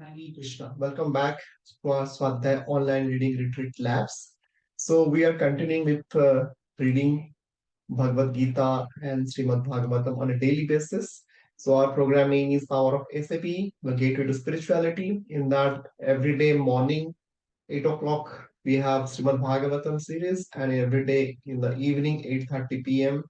Hare Krishna. Welcome back to our Swadhyay online reading retreat labs. So we are continuing with reading Bhagavad Gita and Srimad Bhagavatam on a daily basis. So our programming is Power of SAP, the Gateway to Spirituality. In that, every day morning, 8 o'clock, we have Srimad Bhagavatam series, and every day in the evening, 8:30 p.m.,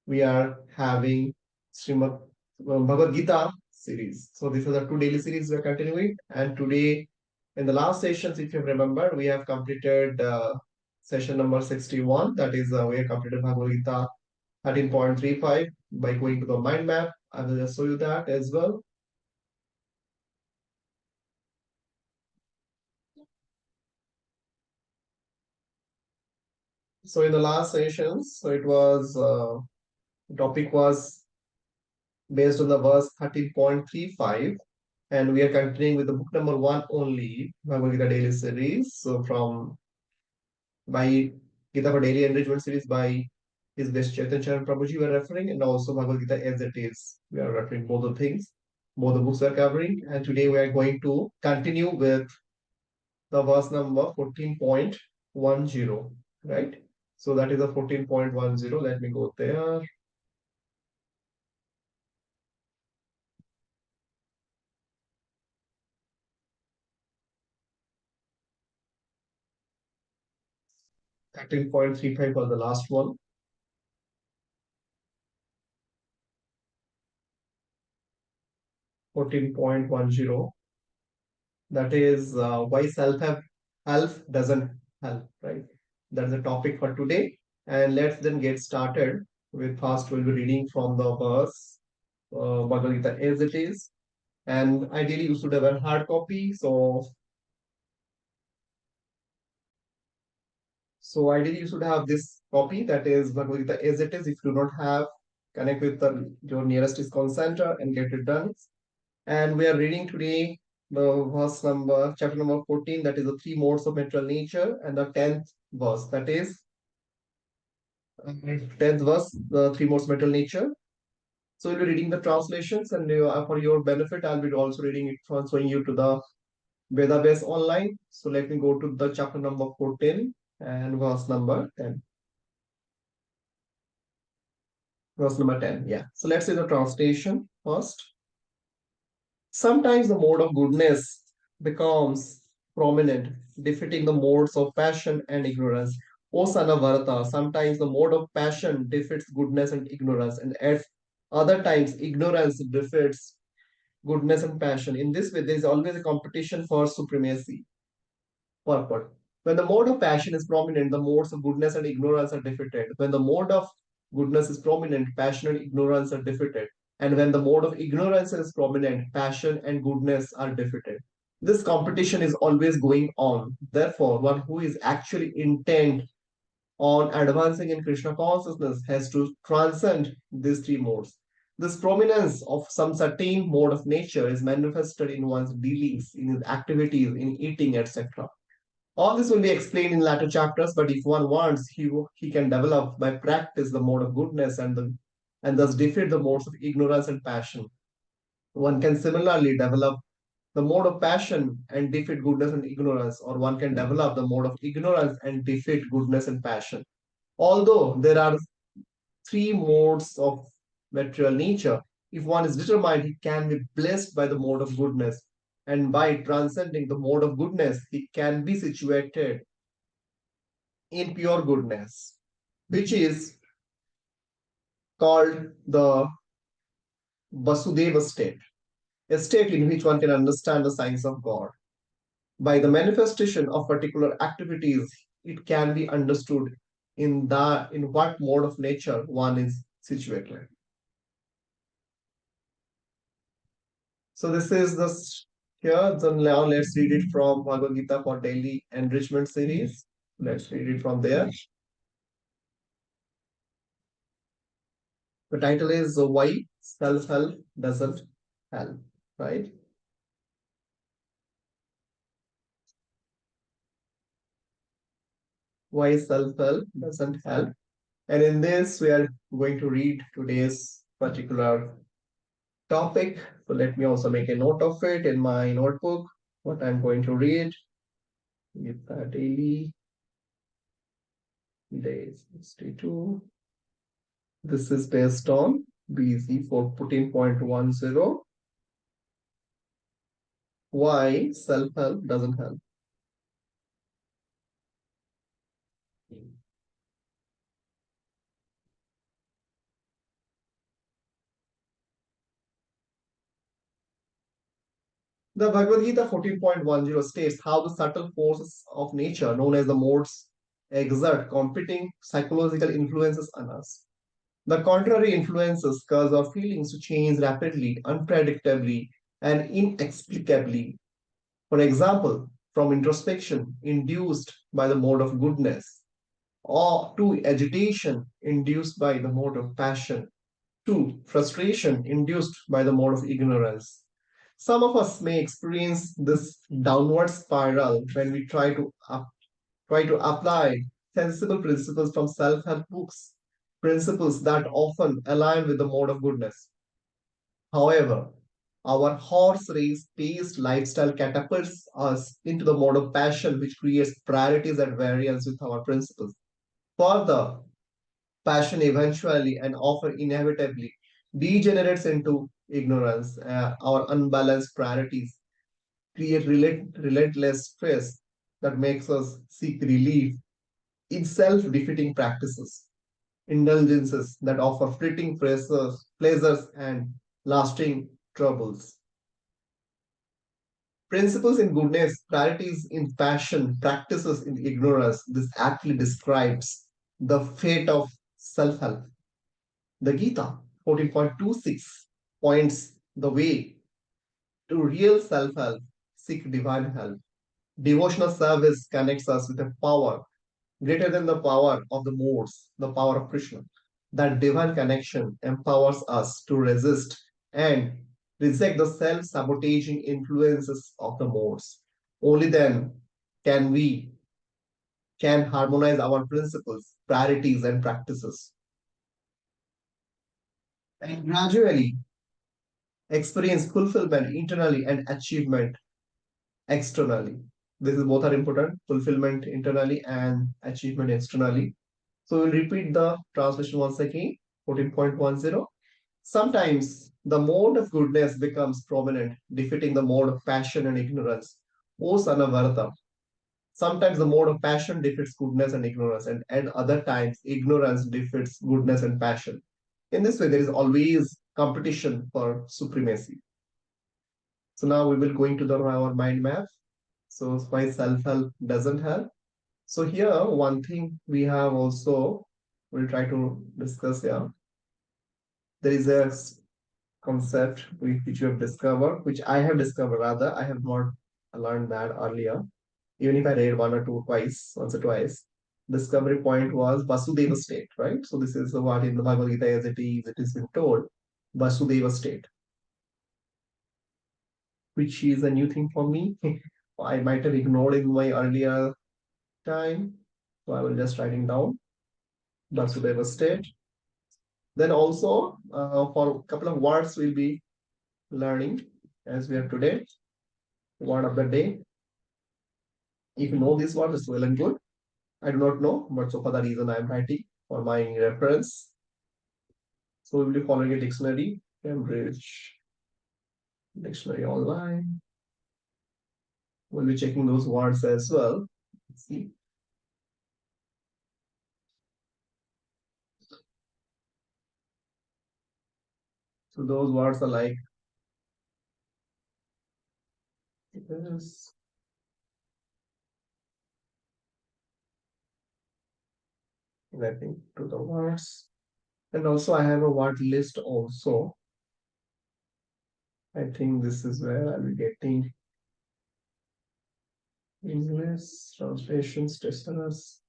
we are having Srimad Bhagavad Gita series. So these are the two daily series we are continuing. And today, in the last sessions, if you remember, we have completed session number 61. That is, we have completed Bhagavad Gita 13.35 by going to the mind map. I will just show you that as well. So in the last sessions, so it was topic was based on the verse 13.35, and we are continuing with the book number 1 only, Bhagavad Gita daily series. So from by Gita for daily enrichment series by His Best Chaitanya Charan Prabhuji we are referring, and also Bhagavad Gita as it is. We are referring both the things, both the books we are covering, and today we are going to continue with the verse number 14.10, right? So that is the 14.10. Let me go there. Acting 0.35 for the last one. 14.10. That is why self-help doesn't help, right? That's the topic for today. And let's then get started with first we'll be reading from the verse Bhagavad Gita as it is. And ideally you should have a hard copy. So ideally you should have this copy, that is Bhagavad Gita as it is. If you do not have, connect with your nearest ISKCON center and get it done. And we are reading today the verse number, chapter number 14, that is the three modes of material nature, and the 10th verse, that is 10th verse, the three modes of material nature. So we'll be reading the translations, and for your benefit, I'll be also reading it, transferring you to the Veda base online. So let me go to the chapter number 14 and verse number 10. Verse number 10, yeah. So let's see the translation first. Sometimes the mode of goodness becomes prominent, defeating the modes of passion and ignorance. O son of Bharata, sometimes the mode of passion defeats goodness and ignorance, and at other times, ignorance defeats goodness and passion. In this way, there is always a competition for supremacy. Purport. When the mode of passion is prominent, the modes of goodness and ignorance are defeated. When the mode of goodness is prominent, passion and ignorance are defeated. And when the mode of ignorance is prominent, passion and goodness are defeated. This competition is always going on. Therefore, one who is actually intent on advancing in Krishna consciousness has to transcend these three modes. This prominence of some certain mode of nature is manifested in one's dealings, in his activities, in eating, etc. All this will be explained in later chapters, but if one wants, he can develop by practice the mode of goodness and thus defeat the modes of ignorance and passion. One can similarly develop the mode of passion and defeat goodness and ignorance, or one can develop the mode of ignorance and defeat goodness and passion. Although there are three modes of material nature, if one is determined, he can be blessed by the mode of goodness. And by transcending the mode of goodness, he can be situated in pure goodness, which is called the Vasudeva state, a state in which one can understand the science of God. By the manifestation of particular activities, it can be understood in what mode of nature one is situated. So this is here. So now let's read it from Bhagavad Gita for daily enrichment series. Let's read it from there. The title is Why Self-Help Doesn't Help, right? Why self-help doesn't help. And in this, we are going to read today's particular topic, So let me also make a note of it in my notebook, what I'm going to read. Gita daily, day 62. This is based on BC 14.10. Why self-help doesn't help. The Bhagavad Gita 14.10 states how the subtle forces of nature, known as the modes, exert competing psychological influences on us. The contrary influences cause our feelings to change rapidly, unpredictably, and inexplicably. For example, from introspection induced by the mode of goodness, or to agitation induced by the mode of passion, to frustration induced by the mode of ignorance. Some of us may experience this downward spiral when we try to apply sensible principles from self-help books, principles that often align with the mode of goodness. However, our horse race paced lifestyle catapults us into the mode of passion, which creates priorities at variance with our principles. Further, passion eventually and often inevitably degenerates into ignorance. Our unbalanced priorities create relentless stress that makes us seek relief in self-defeating practices, indulgences that offer fleeting pleasures and lasting troubles. Principles in goodness, priorities in passion, practices in ignorance. This aptly describes the fate of self-help. The Gita 14.26 points the way to real self-help, seek divine help. Devotional service connects us with a power greater than the power of the modes, the power of Krishna. That divine connection empowers us to resist and reject the self-sabotaging influences of the modes. Only then can we can harmonize our principles, priorities, and practices, and gradually experience fulfillment internally and achievement externally. This is both are important, fulfillment internally and achievement externally. So we'll repeat the translation once again, 14.10. Sometimes the mode of goodness becomes prominent, defeating the mode of passion and ignorance. O son of Bharata, sometimes the mode of passion defeats goodness and ignorance, and at other times, ignorance defeats goodness and passion. In this way, there is always competition for supremacy. So now we will go into our mind map. So why self-help doesn't help. So here, one thing we have also, we'll try to discuss here. There is a concept which you have discovered, which I have discovered rather. I have not learned that earlier. Even if I read one or two twice, once or twice. Discovery point was Vasudeva state, right? So this is what in the Bhagavad Gita as it is been told, Vasudeva state, which is a new thing for me. I might have ignored in my earlier time. So I will just writing down Vasudeva state. Then also for a couple of words we'll be learning as we have today. Word of the day. If you know this word, it's well and good. I do not know, but so for the reason I am writing for my reference. So we will be following a dictionary, Cambridge Dictionary Online. We'll be checking those words as well. Let's see. So those words are like this. I think to the words. And also I have a word list also. I think this is where I'll be getting English translations, testers.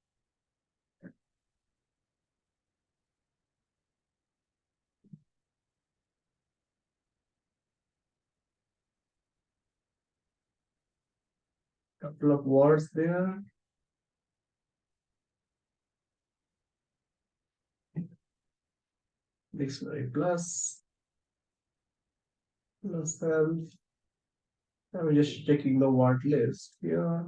Couple of words there. Dictionary plus. Yourself. I'm just checking the word list here.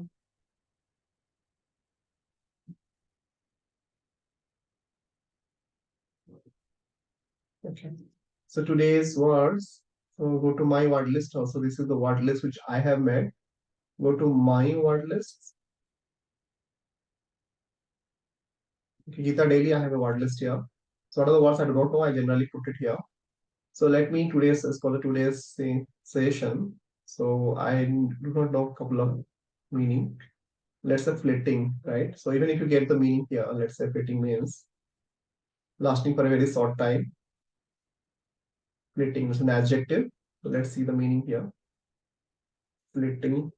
Okay. So today's words. So go to my word list also. This is the word list which I have made. Go to my word list. Okay, Gita daily I have a word list here. So what are the words I do not know? I generally put it here. So let me today's as for the today's session. So I do not know a couple of meaning. Let's say flitting, right? So even if you get the meaning here, let's say flitting means lasting for a very short time. Flitting is an adjective. So let's see the meaning here. Flitting.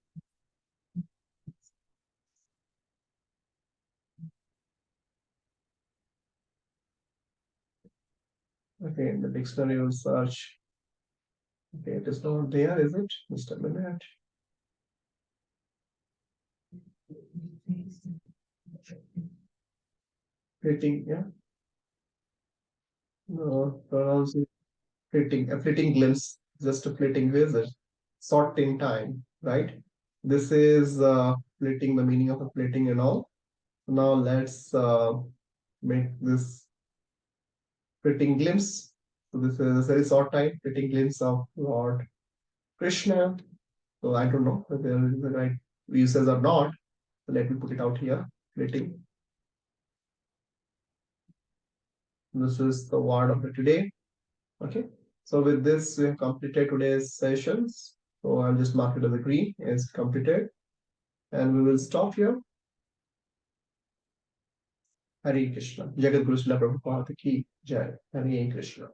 Okay, in the dictionary will search. Okay, it is not there, is it? Just a minute. Flitting, yeah. No, pronounce it flitting. A flitting glimpse, just a flitting visit. Short in time, right? This is flitting, the meaning of a flitting and all. Now let's make this flitting glimpse. So this is a very short time, flitting glimpse of Lord Krishna. So I don't know whether it is the right uses or not. So let me put it out here. Flitting. This is the word of the today. Okay. So with this, we have completed today's sessions. So I'll just mark it as a green as completed. And we will stop here. Hare Krishna. Jagat Guru Srila Prabhupada ki Jai. Hare Krishna.